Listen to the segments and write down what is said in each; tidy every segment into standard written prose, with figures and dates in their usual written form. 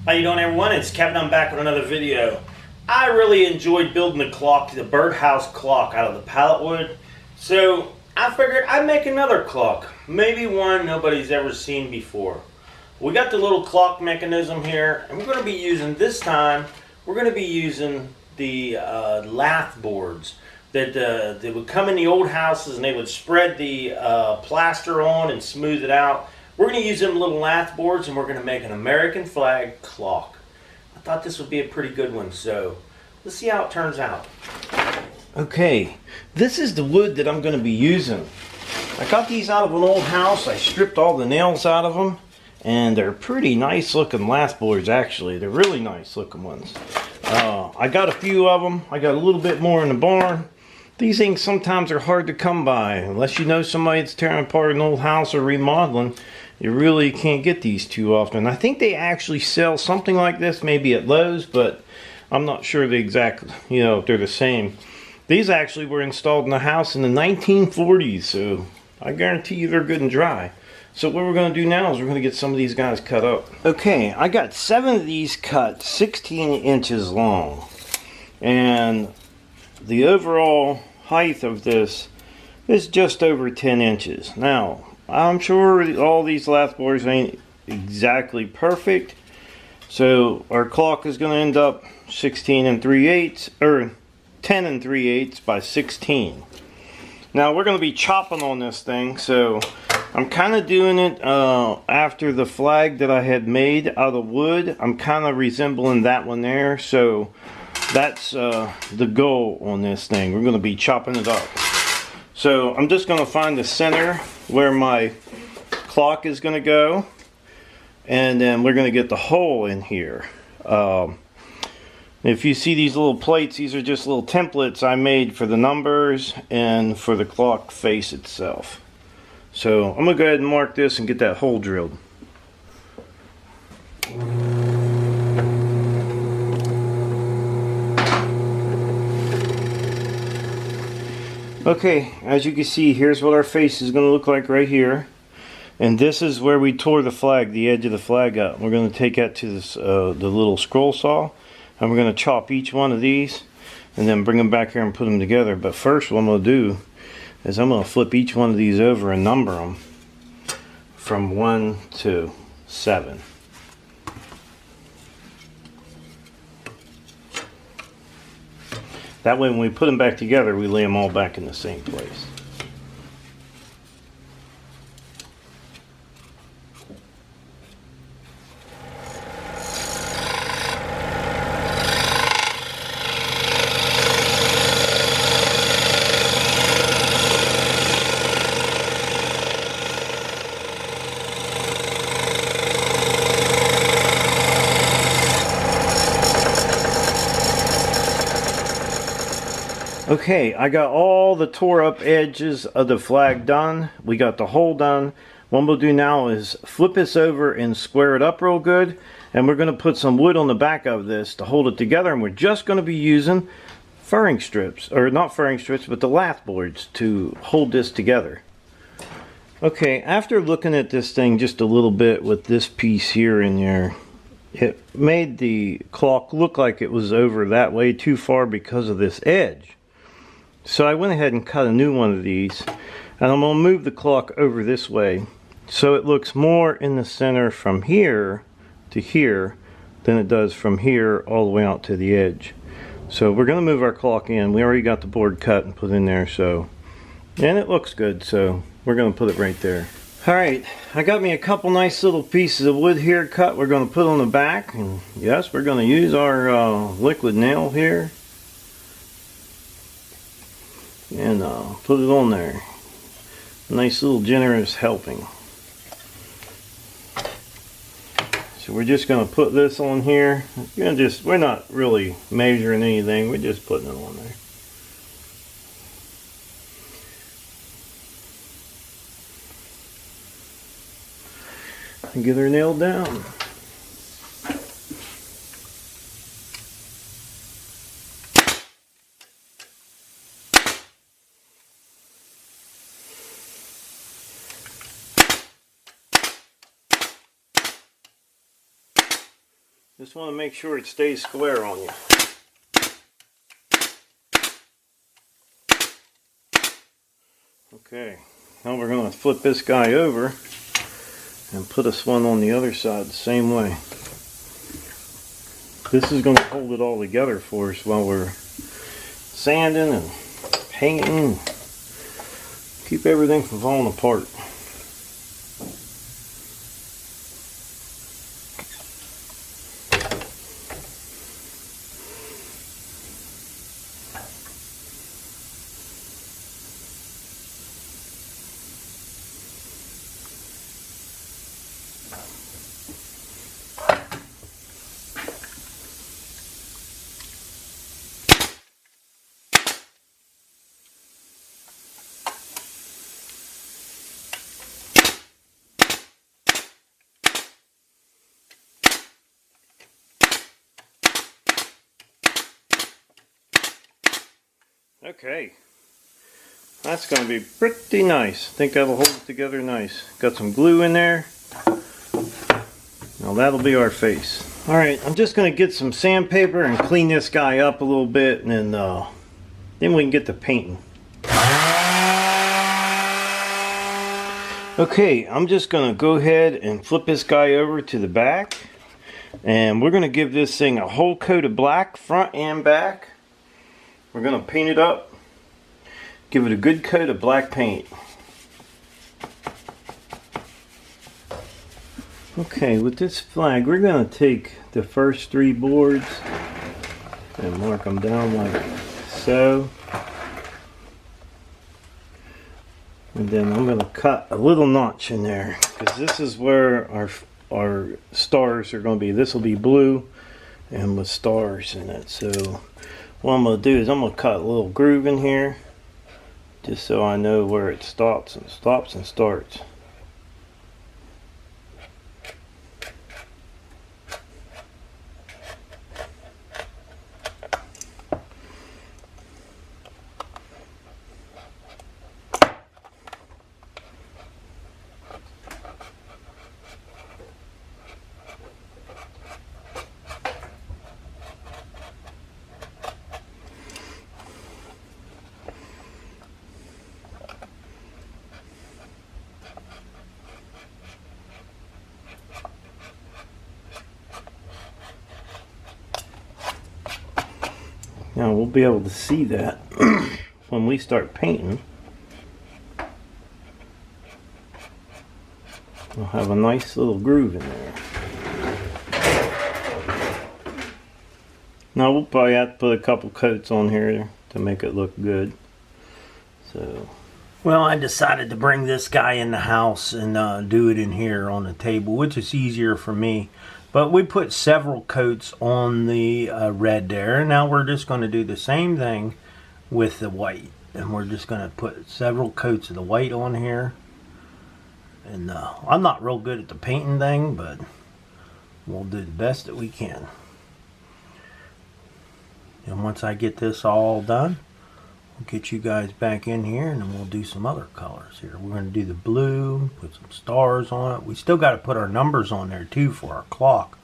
How you doing, everyone? It's Kevin. I'm back with another video. I really enjoyed building the clock, the birdhouse clock, out of the pallet wood. So I figured I'd make another clock, maybe one nobody's ever seen before. We got the little clock mechanism here, and we're going to be using this time. We're going to be using the lath boards that they would come in the old houses, and they would spread the plaster on and smooth it out. We're going to use them little lath boards, and we're going to make an American flag clock. I thought this would be a pretty good one, so let's see how it turns out. Okay, this is the wood that I'm going to be using. I got these out of an old house. I stripped all the nails out of them, and they're pretty nice looking lath boards, actually. They're really nice looking ones. I got a few of them. I got a little bit more in the barn. These things sometimes are hard to come by. Unless you know somebody that's tearing apart an old house or remodeling, you really can't get these too often. I think they actually sell something like this maybe at Lowe's, but I'm not sure the exact, if they're the same. These actually were installed in the house in the 1940s, so I guarantee you they're good and dry. So what we're going to do now is we're going to get some of these guys cut up. Okay, I got 7 of these cut 16 inches long. And the overall height of this is just over 10 inches. Now, I'm sure all these lath boards ain't exactly perfect. So our clock is going to end up 16 3/8 or 10 3/8 by 16. Now we're going to be chopping on this thing, so I'm kind of doing it after the flag that I had made out of wood. I'm kind of resembling that one there, so that's the goal on this thing. We're going to be chopping it up. So I'm just going to find the center where my clock is going to go, and then we're going to get the hole in here. If you see these little plates, these are just little templates I made for the numbers and for the clock face itself. So I'm going to go ahead and mark this and get that hole drilled. Okay, as you can see, here's what our face is going to look like right here. And this is where we tore the flag, the edge of the flag up. We're going to take that to this, the little scroll saw, and we're going to chop each one of these and then bring them back here and put them together. But first what I'm going to do is I'm going to flip each one of these over and number them from 1 to 7. That way when we put them back together, we lay them all back in the same place. Okay, I got all the tore up edges of the flag done. We got the hole done. What we'll do now is flip this over and square it up real good. And we're going to put some wood on the back of this to hold it together. And we're just going to be using furring strips, or not furring strips, but the lath boards to hold this together. Okay, after looking at this thing just a little bit with this piece here in there, it made the clock look like it was over that way too far because of this edge. So I went ahead and cut a new one of these, and I'm going to move the clock over this way so it looks more in the center from here to here than it does from here all the way out to the edge. So we're going to move our clock in. We already got the board cut and put in there, so, and it looks good, so we're going to put it right there. Alright, I got me a couple nice little pieces of wood here cut we're going to put on the back, and yes, we're going to use our liquid nail here. And put it on there. Nice little generous helping. So we're just going to put this on here. We're not really measuring anything. We're just putting it on there. And get her nailed down. Just want to make sure it stays square on you. Okay, now we're going to flip this guy over and put us one on the other side the same way. This is going to hold it all together for us while we're sanding and painting. Keep everything from falling apart. Okay, that's going to be pretty nice. I think that'll hold it together nice. Got some glue in there. Now that'll be our face. Alright, I'm just going to get some sandpaper and clean this guy up a little bit, and then we can get to painting. Okay, I'm just going to go ahead and flip this guy over to the back, and we're going to give this thing a whole coat of black front and back. We're going to paint it up, give it a good coat of black paint. Okay, with this flag, we're going to take the first 3 boards and mark them down like so. And then I'm going to cut a little notch in there, because this is where our stars are going to be. This will be blue and with stars in it. So what I'm going to do is I'm going to cut a little groove in here, just so I know where it stops and starts. Now we'll be able to see that when we start painting. We'll have a nice little groove in there. Now we'll probably have to put a couple coats on here to make it look good. So, well, I decided to bring this guy in the house and do it in here on the table, which is easier for me. But we put several coats on the red there. Now we're just going to do the same thing with the white. And we're just going to put several coats of the white on here. And I'm not real good at the painting thing, but we'll do the best that we can. And once I get this all done, we'll get you guys back in here, and then we'll do some other colors here. We're going to do the blue, put some stars on it. We still got to put our numbers on there too for our clock.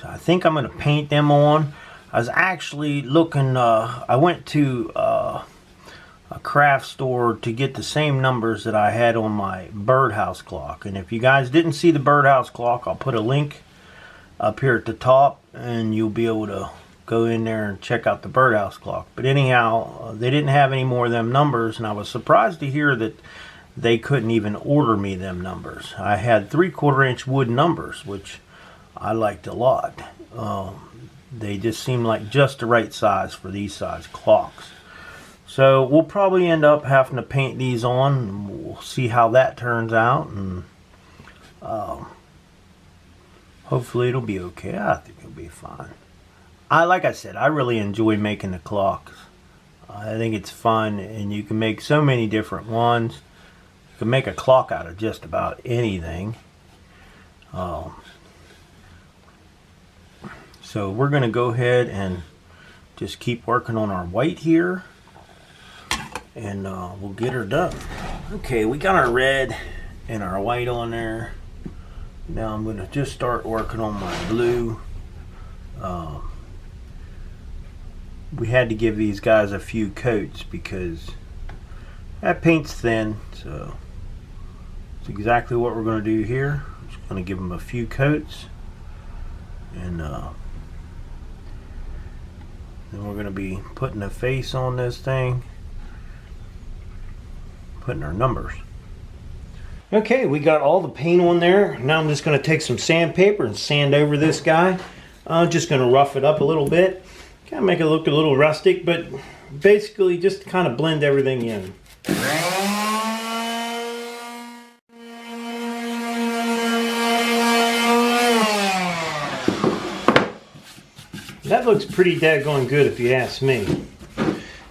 So I think I'm going to paint them on. I was actually looking, I went to a craft store to get the same numbers that I had on my birdhouse clock. And if you guys didn't see the birdhouse clock, I'll put a link up here at the top, and you'll be able to go in there and check out the birdhouse clock. But anyhow, they didn't have any more of them numbers, and I was surprised to hear that they couldn't even order me them numbers. I had 3/4 inch wood numbers, which I liked a lot. They just seemed like just the right size for these size clocks. So we'll probably end up having to paint these on, and we'll see how that turns out, and hopefully it'll be okay. I think it'll be fine. Like I said, I really enjoy making the clocks. I think it's fun, and you can make so many different ones. You can make a clock out of just about anything. So we're going to go ahead and just keep working on our white here, and we'll get her done. Okay, we got our red and our white on there. Now I'm going to just start working on my blue. we had to give these guys a few coats because that paint's thin. So it's exactly what we're going to do here. Just going to give them a few coats, and then we're going to be putting a face on this thing, putting our numbers. Okay, we got all the paint on there. Now I'm just going to take some sandpaper and sand over this guy. I'm just going to rough it up a little bit, kind of make it look a little rustic, but basically just kind of blend everything in. That looks pretty daggone good if you ask me.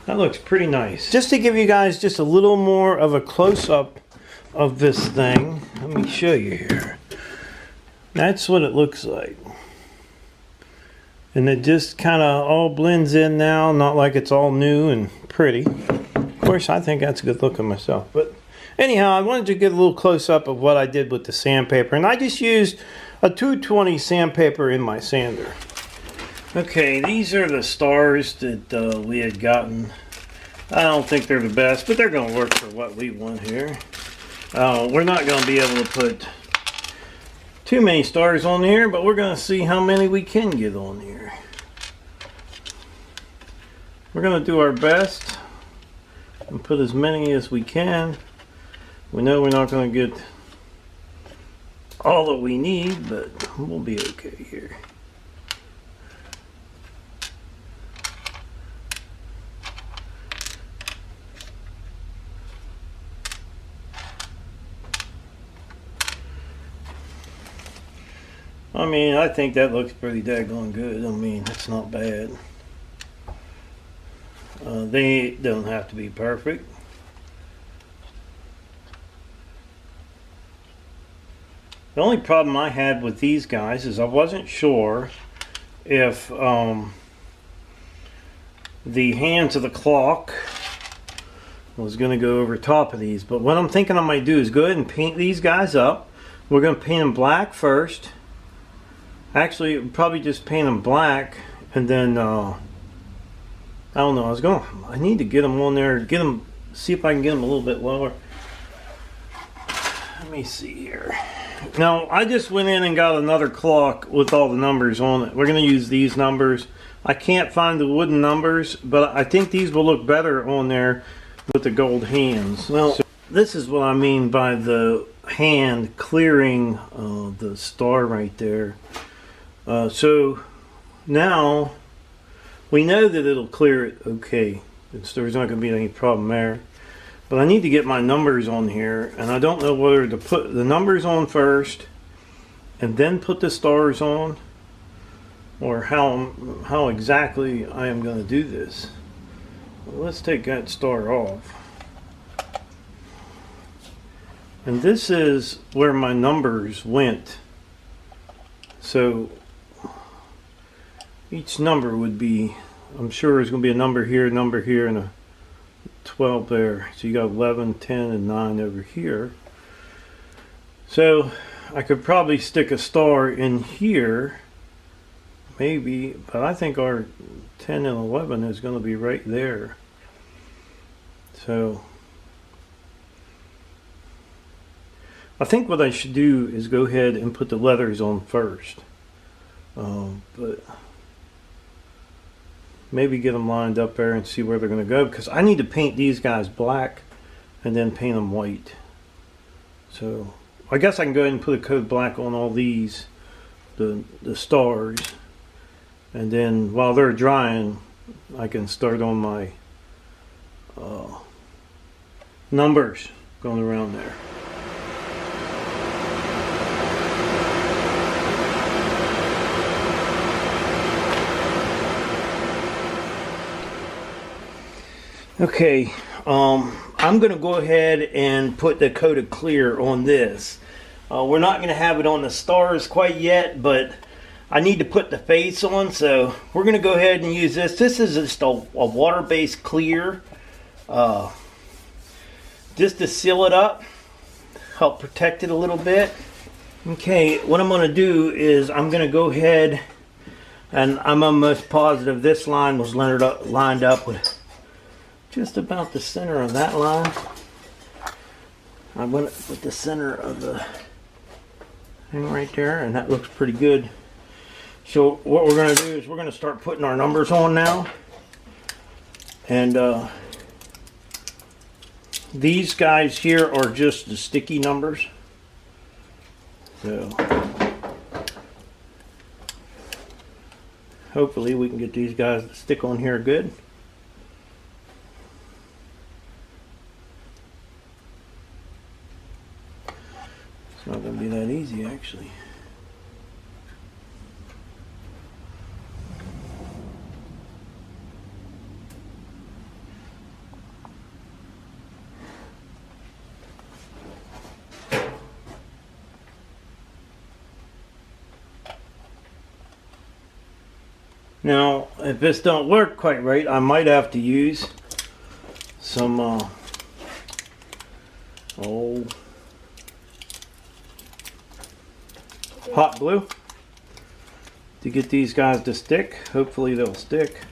That looks pretty nice. Just to give you guys just a little more of a close-up of this thing, let me show you here. That's what it looks like. And it just kind of all blends in now, not like it's all new and pretty. Of course, I think that's good looking myself. But anyhow, I wanted to get a little close-up of what I did with the sandpaper. And I just used a 220 sandpaper in my sander. Okay, these are the stars that we had gotten. I don't think they're the best, but they're going to work for what we want here. We're not going to be able to put too many stars on here, but we're going to see how many we can get on here. We're going to do our best and put as many as we can. We know we're not going to get all that we need, but we'll be okay here. I mean, I think that looks pretty daggone good. I mean, it's not bad. They don't have to be perfect. The only problem I had with these guys is I wasn't sure if the hands of the clock was going to go over top of these. But what I'm thinking I might do is go ahead and paint these guys up. We're going to paint them black first. Actually, probably just paint them black, and then I don't know. I need to get them on there. See if I can get them a little bit lower. Let me see here. Now, I just went in and got another clock with all the numbers on it. We're going to use these numbers. I can't find the wooden numbers, but I think these will look better on there with the gold hands. Well, so this is what I mean by the hand clearing the star right there. So now we know that it'll clear it okay. There's not going to be any problem there. But I need to get my numbers on here, and I don't know whether to put the numbers on first and then put the stars on, or how exactly I am going to do this. Well, let's take that star off. And this is where my numbers went. So each number would be, I'm sure there's going to be a number here, and a 12 there. So you got 11, 10, and 9 over here. So I could probably stick a star in here, maybe, but I think our 10 and 11 is going to be right there. So I think what I should do is go ahead and put the letters on first. But maybe get them lined up there and see where they're going to go, because I need to paint these guys black and then paint them white. So I guess I can go ahead and put a coat of black on all these, the stars, and then while they're drying I can start on my numbers going around there. Okay, I'm going to go ahead and put the coat of clear on this. We're not going to have it on the stars quite yet, but I need to put the face on, so we're going to go ahead and use this. This is just a water-based clear, just to seal it up, help protect it a little bit. Okay, what I'm going to do is I'm going to go ahead, And I'm almost positive this line was lined up with just about the center of that line. I went with the center of the thing right there, and that looks pretty good. So what we're going to do is we're going to start putting our numbers on now. And these guys here are just the sticky numbers. So hopefully we can get these guys to stick on here good. It's not going to be that easy, actually. Now, if this don't work quite right, I might have to use some hot glue to get these guys to stick. Hopefully they'll stick.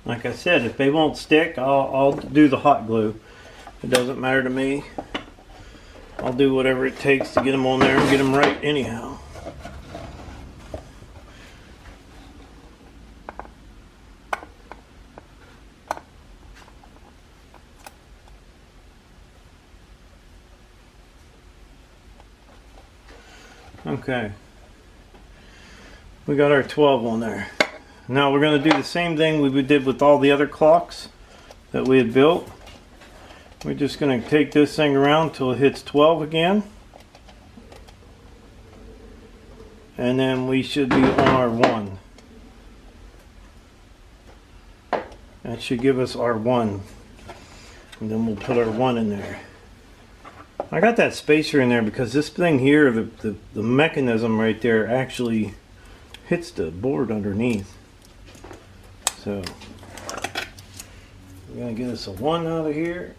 Like I said, if they won't stick, I'll do the hot glue. It doesn't matter to me. I'll do whatever it takes to get them on there and get them right anyhow. Okay. We got our 12 on there. Now we're going to do the same thing we did with all the other clocks that we had built. We're just going to take this thing around till it hits 12 again. And then we should be on our 1. That should give us our 1. And then we'll put our 1 in there. I got that spacer in there because this thing here, the mechanism right there actually hits the board underneath. So we're going to get us a 1 out of here.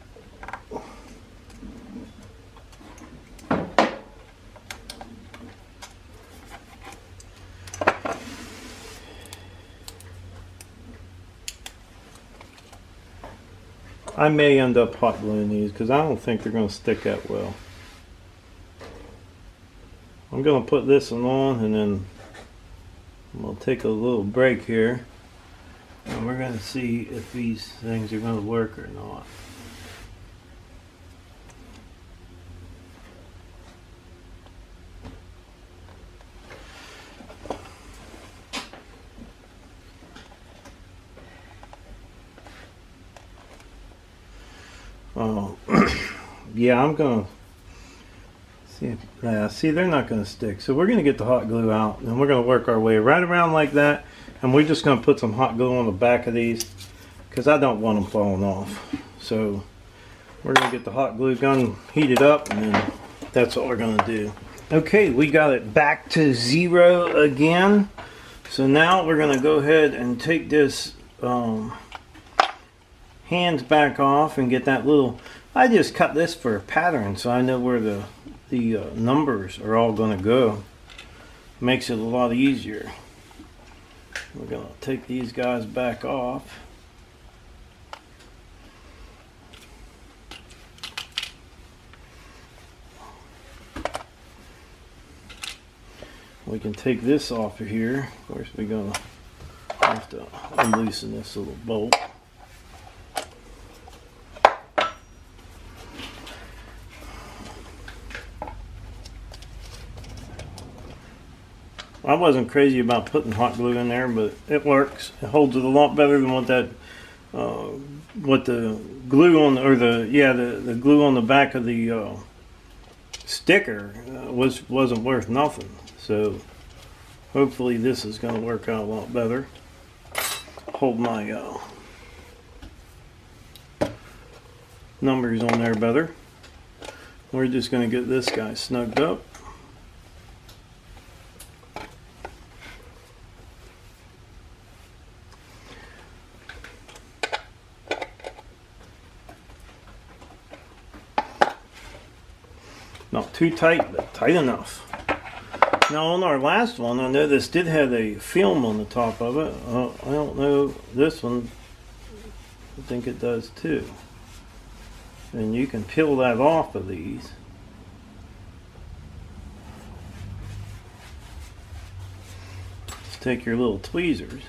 I may end up hot gluing these because I don't think they're going to stick that well. I'm going to put this one on and then we'll take a little break here. And we're going to see if these things are going to work or not. Yeah, I'm going to see, they're not going to stick. So we're going to get the hot glue out and we're going to work our way right around like that. And we're just going to put some hot glue on the back of these because I don't want them falling off. So we're going to get the hot glue gun heated up and then that's what we're going to do. Okay, we got it back to 0 again. So now we're going to go ahead and take this hands back off and get that little... I just cut this for a pattern so I know where the numbers are all going to go. Makes it a lot easier. We're going to take these guys back off. We can take this off of here. Of course, we're going to have to unloosen this little bolt. I wasn't crazy about putting hot glue in there, but it works. It holds it a lot better than what that, what the glue on, or the glue on the back of the sticker wasn't worth nothing. So hopefully this is going to work out a lot better. Hold my numbers on there better. We're just going to get this guy snugged up. Not too tight, but tight enough. Now on our last one, I know this did have a film on the top of it. I don't know, this one, I think it does too. And you can peel that off of these. Just take your little tweezers,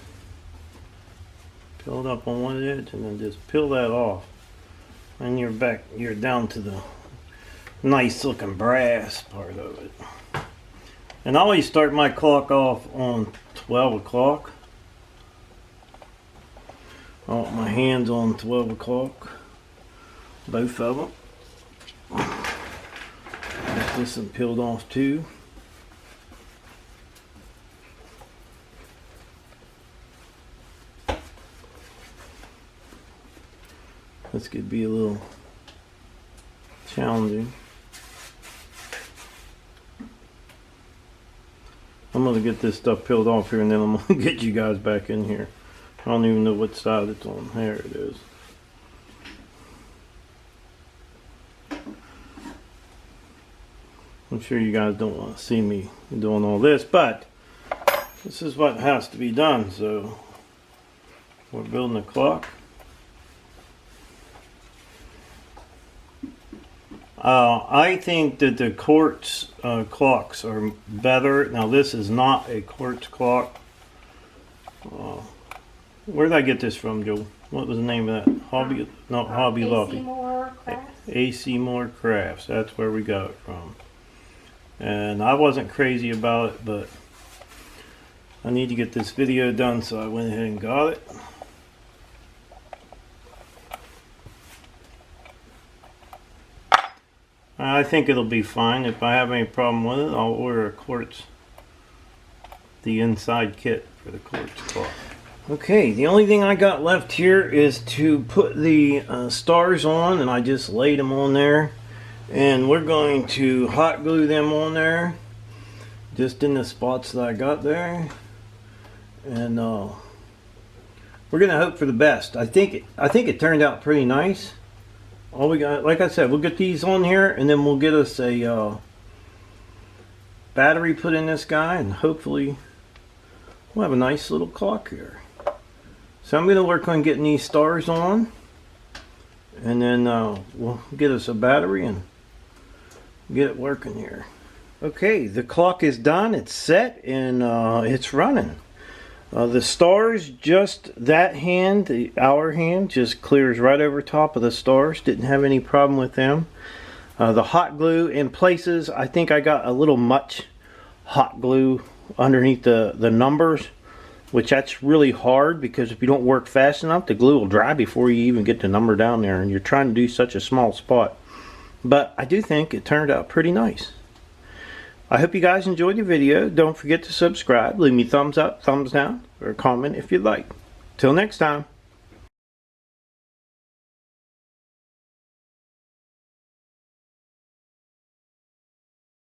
peel it up on one edge, and then just peel that off. And you're down to the nice looking brass part of it. And I always start my clock off on 12 o'clock. I want my hands on 12 o'clock. Both of them. Got this one peeled off too. This could be a little challenging. I'm going to get this stuff peeled off here and then I'm going to get you guys back in here. I don't even know what side it's on. There it is. I'm sure you guys don't want to see me doing all this, but this is what has to be done. So we're building a clock. I think that the quartz clocks are better. Now this is not a quartz clock. Where did I get this from, Joe? What was the name of that? Hobby Lobby. AC Moore Crafts. AC Moore Crafts. That's where we got it from. And I wasn't crazy about it, but I need to get this video done, so I went ahead and got it. I think it'll be fine. If I have any problem with it, I'll order a quartz, the inside kit for the quartz clock. Okay, the only thing I got left here is to put the stars on, and I just laid them on there. And we're going to hot glue them on there, just in the spots that I got there. And we're gonna hope for the best. I think it turned out pretty nice. All we got, like I said, we'll get these on here, and then we'll get us a battery put in this guy, and hopefully we'll have a nice little clock here. So I'm gonna work on getting these stars on, and then we'll get us a battery and get it working here. Okay, the clock is done, it's set, and it's running. The stars, just that hand, the hour hand, just clears right over top of the stars. Didn't have any problem with them. The hot glue in places, I think I got a little much hot glue underneath the numbers, which that's really hard because if you don't work fast enough, the glue will dry before you even get the number down there, and you're trying to do such a small spot. But I do think it turned out pretty nice. I hope you guys enjoyed the video. Don't forget to subscribe. Leave me thumbs up, thumbs down, or a comment if you'd like. Till next time.